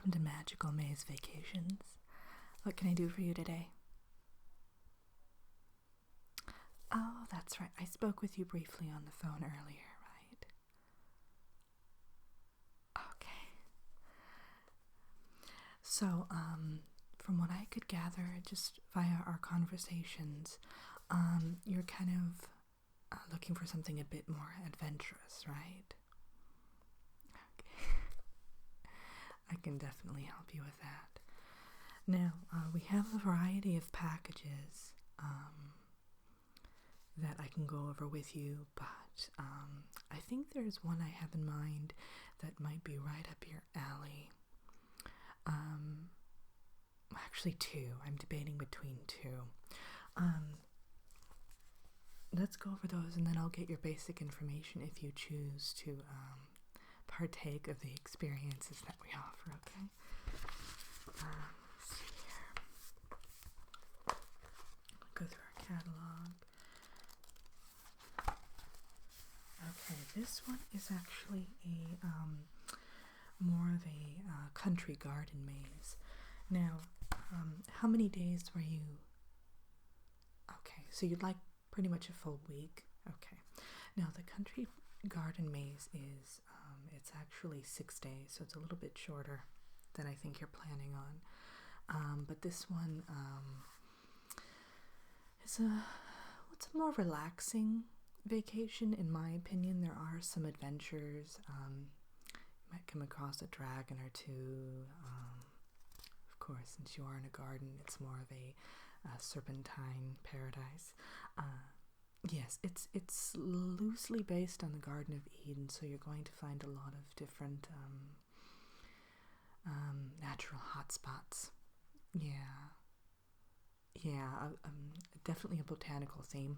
Welcome to Magical Maze Vacations. What can I do for you today? Oh, that's right. I spoke with you briefly on the phone earlier, right? Okay. So, from what I could gather just via our conversations, you're kind of looking for something a bit more adventurous, right? I can definitely help you with that. Now, we have a variety of packages that I can go over with you, but I think there's one I have in mind that might be right up your alley. Actually two. I'm debating between two. Let's go over those and then I'll get your basic information if you choose to partake of the experiences that we offer, okay? Let's see here. Go through our catalog. Okay, this one is actually a more of a country garden maze. Now, how many days were you? Okay, so you'd like pretty much a full week. Okay. Now, the country garden maze is it's actually 6 days, so it's a little bit shorter than I think you're planning on. But this one is it's a more relaxing vacation, in my opinion. There are some adventures. You might come across a dragon or two. Of course, since you are in a garden, it's more of a serpentine paradise. Yes, it's loosely based on the Garden of Eden, so you're going to find a lot of different natural hotspots. Yeah, definitely a botanical theme.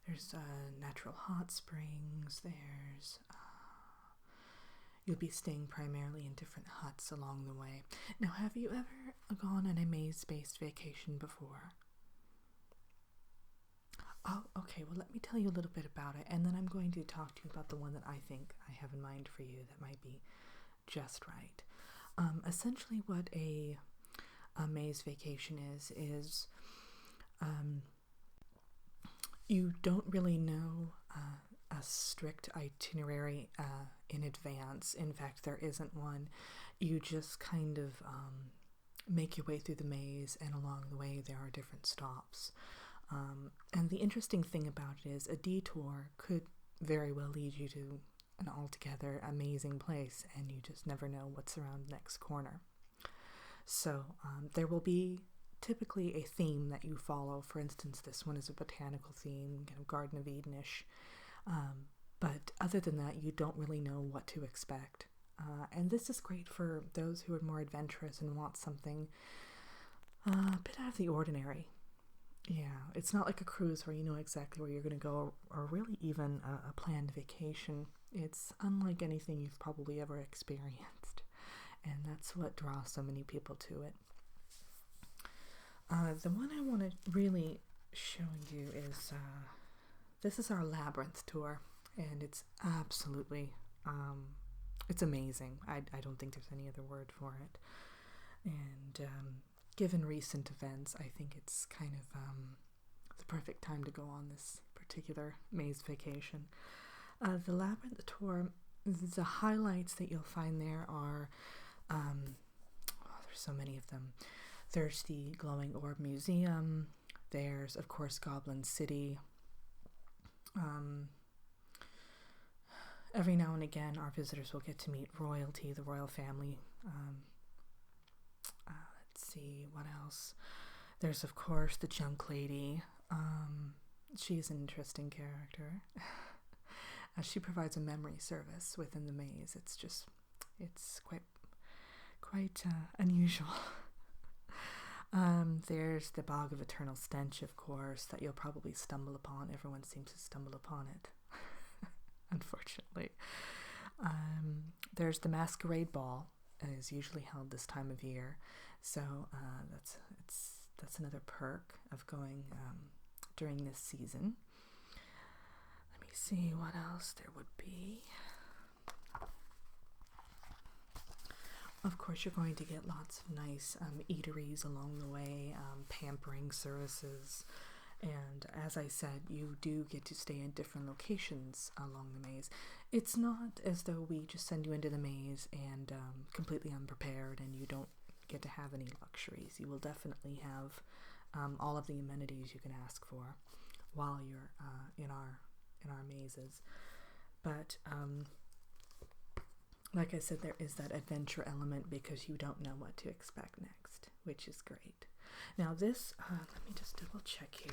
There's natural hot springs. There's you'll be staying primarily in different huts along the way. Now, have you ever gone on a maze-based vacation before? Oh, okay. Well, let me tell you a little bit about it, and then I'm going to talk to you about the one that I think I have in mind for you that might be just right. Essentially, what a maze vacation is you don't really know a strict itinerary in advance. In fact, there isn't one. You just kind of make your way through the maze, and along the way there are different stops. And the interesting thing about it is a detour could very well lead you to an altogether amazing place, and you just never know what's around the next corner. So there will be typically a theme that you follow. For instance, this one is a botanical theme, kind of Garden of Eden-ish. But other than that, you don't really know what to expect. And this is great for those who are more adventurous and want something a bit out of the ordinary. Yeah, it's not like a cruise where you know exactly where you're going to go, or really even a planned vacation. It's unlike anything you've probably ever experienced, and that's what draws so many people to it. The one I want to really show you is, this is our Labyrinth tour, and it's absolutely, it's amazing. I don't think there's any other word for it. And given recent events, I think it's kind of the perfect time to go on this particular maze vacation. The Labyrinth tour, the highlights that you'll find there are, there's so many of them. There's the Glowing Orb Museum. There's, of course, Goblin City. Every now and again, our visitors will get to meet royalty, the royal family. Let's see, what else? There's, of course, the Junk Lady. She's an interesting character. She provides a memory service within the maze. It's quite unusual. There's the Bog of Eternal Stench, of course, that you'll probably stumble upon. Everyone seems to stumble upon it, unfortunately. There's the Masquerade Ball. It is usually held this time of year, so that's another perk of going during this season. Let me see what else there would be. Of course, you're going to get lots of nice eateries along the way, pampering services, and as I said, you do get to stay in different locations along the maze. It's not as though we just send you into the maze and completely unprepared and you don't get to have any luxuries. You will definitely have all of the amenities you can ask for while you're in our mazes. But like I said, there is that adventure element because you don't know what to expect next, which is great. Now this, let me just double check here.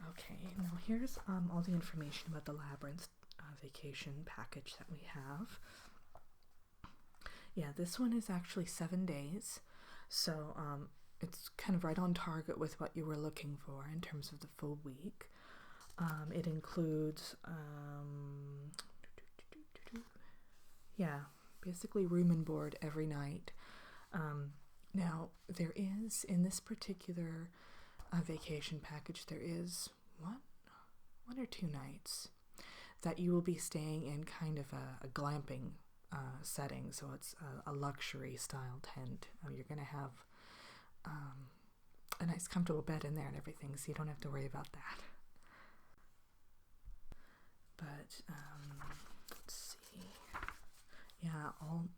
Okay, now here's all the information about the Labyrinth vacation package that we have. Yeah, this one is actually 7 days, so it's kind of right on target with what you were looking for in terms of the full week. It includes, basically room and board every night. Now, there is, in this particular vacation package, there is one or 2 nights that you will be staying in kind of a glamping setting. So it's a luxury style tent. You're going to have a nice comfortable bed in there and everything, so you don't have to worry about that. But let's see. Yeah, all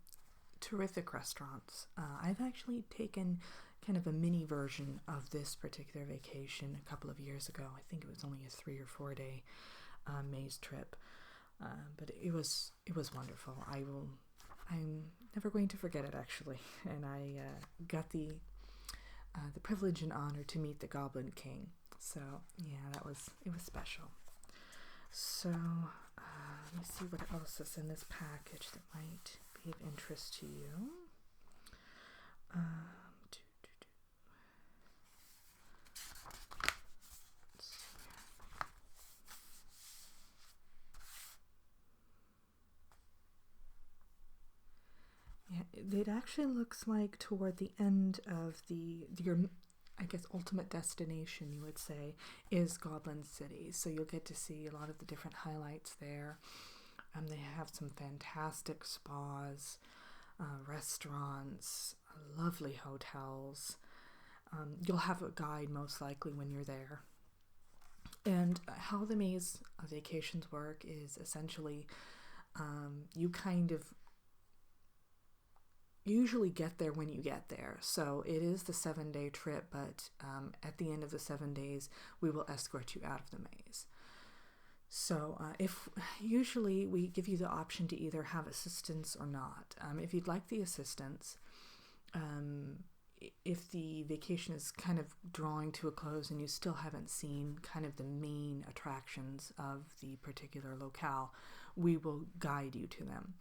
terrific restaurants. I've actually taken kind of a mini version of this particular vacation a couple of years ago. I think it was only a 3 or 4 day maze trip, but it was wonderful. I'm never going to forget it, actually. And I got the privilege and honor to meet the Goblin King. So yeah, it was special. So let me see what else is in this package that might be of interest to you. Yeah, it actually looks like toward the end of your, I guess, ultimate destination, you would say, is Goblin City. So you'll get to see a lot of the different highlights there. They have some fantastic spas, restaurants, lovely hotels. You'll have a guide most likely when you're there. And how the maze vacations work is essentially you kind of usually get there when you get there. So it is the 7-day trip, but at the end of the 7 days, we will escort you out of the maze. So if usually we give you the option to either have assistance or not. If you'd like the assistance, if the vacation is kind of drawing to a close and you still haven't seen kind of the main attractions of the particular locale, we will guide you to them.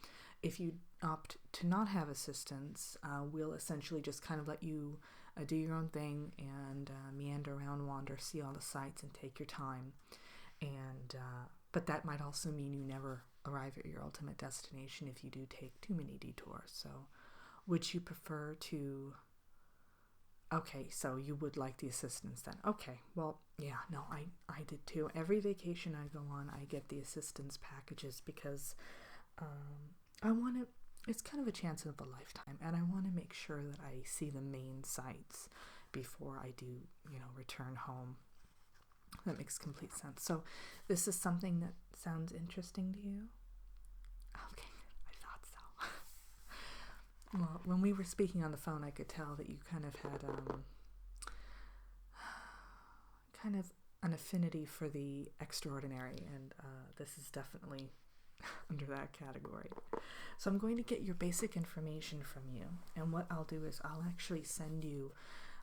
If you opt to not have assistance, we'll essentially just kind of let you do your own thing and meander around, wander, see all the sights, and take your time. And but that might also mean you never arrive at your ultimate destination if you do take too many detours. So would you prefer to... Okay, so you would like the assistance then. Okay, well, yeah, no, I did too. Every vacation I go on, I get the assistance packages because I want to, it's kind of a chance of a lifetime, and I want to make sure that I see the main sites before I do, return home. That makes complete sense. So this is something that sounds interesting to you? Okay, I thought so. Well, when we were speaking on the phone, I could tell that you kind of had kind of an affinity for the extraordinary, and this is definitely under that category. So I'm going to get your basic information from you, and what I'll do is I'll actually send you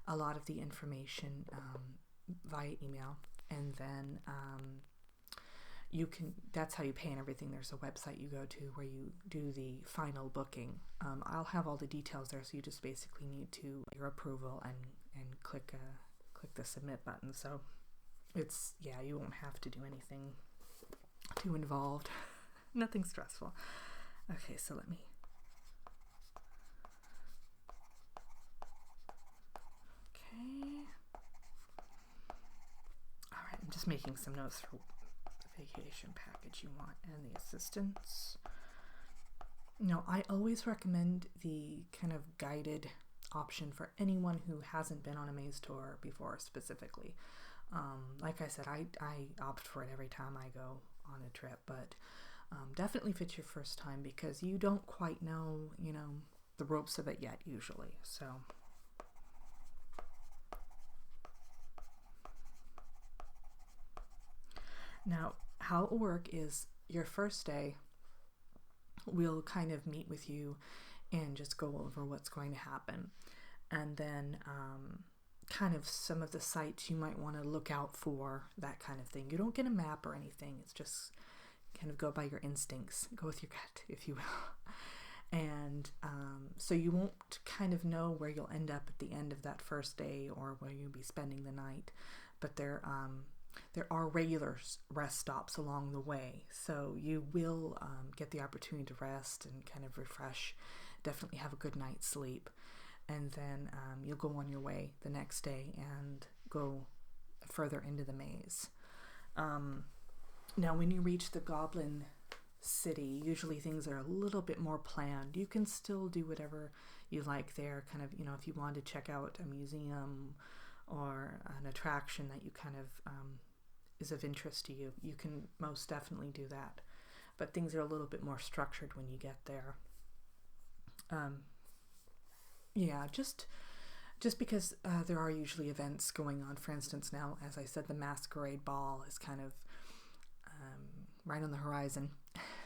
a lot of the information via email, and then you can, that's how you pay and everything. There's a website you go to where you do the final booking. I'll have all the details there, so you just basically need to your approval and click the submit button. So it's, yeah, you won't have to do anything too involved. Nothing stressful. Okay, so let me... Okay. All right, I'm just making some notes for vacation package you want and the assistance. No, I always recommend the kind of guided option for anyone who hasn't been on a maze tour before specifically. Like I said, I opt for it every time I go on a trip, but definitely if it's your first time, because you don't quite know, the ropes of it yet usually. So now how it'll work is your first day we'll kind of meet with you and just go over what's going to happen, and then kind of some of the sites you might want to look out for, that kind of thing. You don't get a map or anything, it's just kind of go by your instincts, go with your gut, if you will. And so you won't kind of know where you'll end up at the end of that first day or where you'll be spending the night, but there are regular rest stops along the way, so you will get the opportunity to rest and kind of refresh, definitely have a good night's sleep, and then you'll go on your way the next day and go further into the maze. Now when you reach the Goblin City, usually things are a little bit more planned. You can still do whatever you like there, kind of, if you want to check out a museum or an attraction that you kind of is of interest to you, you can most definitely do that. But things are a little bit more structured when you get there. Just because there are usually events going on. For instance, now, as I said, the Masquerade Ball is kind of right on the horizon,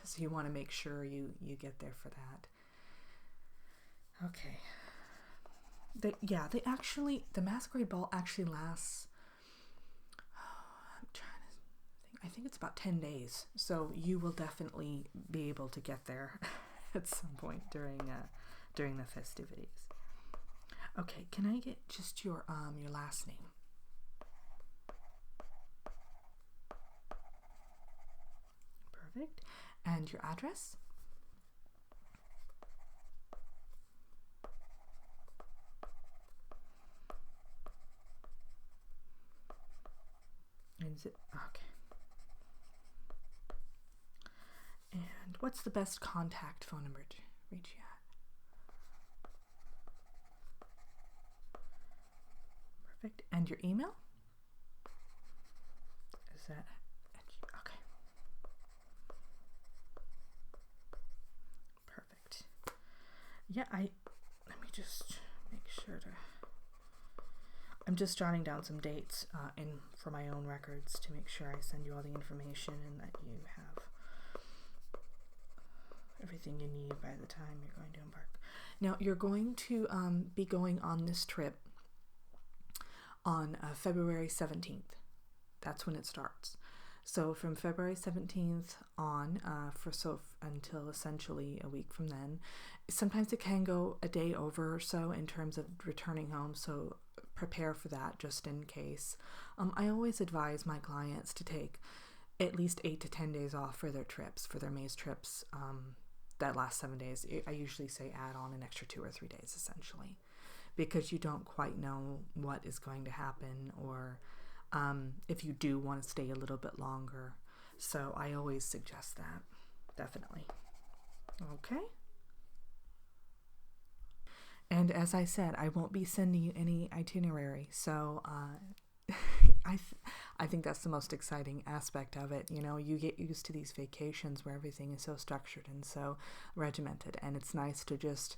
so you want to make sure you get there for that. Okay. The Masquerade Ball actually lasts, I think it's about 10 days, so you will definitely be able to get there at some point during the festivities. Okay, can I get just your last name? Perfect. And your address? Is it okay? And what's the best contact phone number to reach you at? Perfect. And your email? Is that okay? Perfect. Yeah, let me just make sure to. I'm just jotting down some dates for my own records to make sure I send you all the information and that you have everything you need by the time you're going to embark. Now, you're going to be going on this trip on February 17th. That's when it starts. So from February 17th on, until essentially a week from then. Sometimes it can go a day over or so in terms of returning home, so prepare for that just in case. I always advise my clients to take at least 8 to 10 days off for their trips, for their maze trips. That last 7 days, I usually say add on an extra 2 or 3 days essentially, because you don't quite know what is going to happen, or if you do want to stay a little bit longer. So I always suggest that, definitely. Okay. And as I said, I won't be sending you any itinerary, so I think that's the most exciting aspect of it. You get used to these vacations where everything is so structured and so regimented, and it's nice to just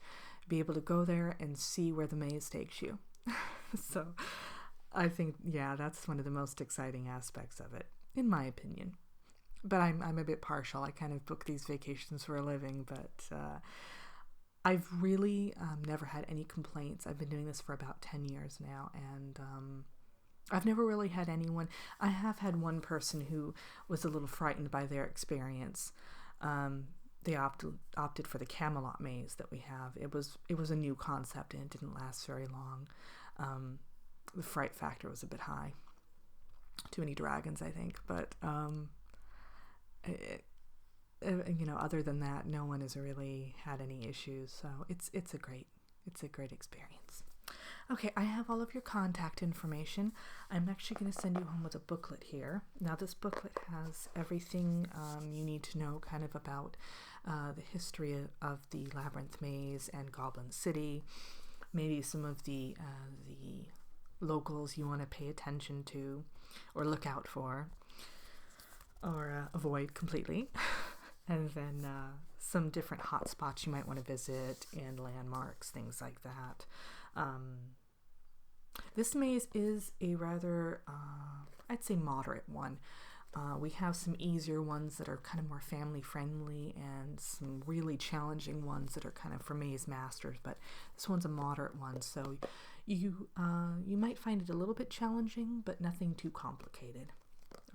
be able to go there and see where the maze takes you. So I think, that's one of the most exciting aspects of it, in my opinion. But I'm a bit partial. I kind of book these vacations for a living, but I've really never had any complaints. I've been doing this for about 10 years now, and I've never really had anyone. I have had one person who was a little frightened by their experience. They opted for the Camelot maze that we have. It was a new concept, and it didn't last very long. The fright factor was a bit high. Too many dragons, I think. But other than that, no one has really had any issues. So it's a great experience. Okay, I have all of your contact information. I'm actually going to send you home with a booklet here. Now, this booklet has everything you need to know kind of about the history of the Labyrinth Maze and Goblin City, maybe some of the locals you want to pay attention to or look out for or avoid completely, and then some different hot spots you might want to visit and landmarks, things like that. This maze is a rather, I'd say, moderate one. We have some easier ones that are kind of more family friendly and some really challenging ones that are kind of for maze masters, but this one's a moderate one, so you might find it a little bit challenging, but nothing too complicated.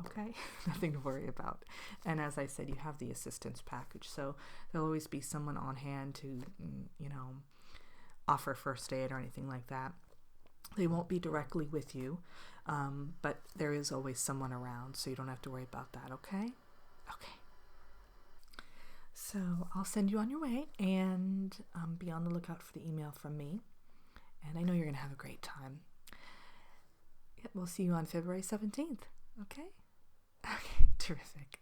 Okay, nothing to worry about. And as I said, you have the assistance package, so there'll always be someone on hand to, offer first aid or anything like that. They won't be directly with you, but there is always someone around, so you don't have to worry about that, okay? Okay. So I'll send you on your way, and be on the lookout for the email from me. And I know you're going to have a great time. We'll see you on February 17th, okay? Okay, terrific.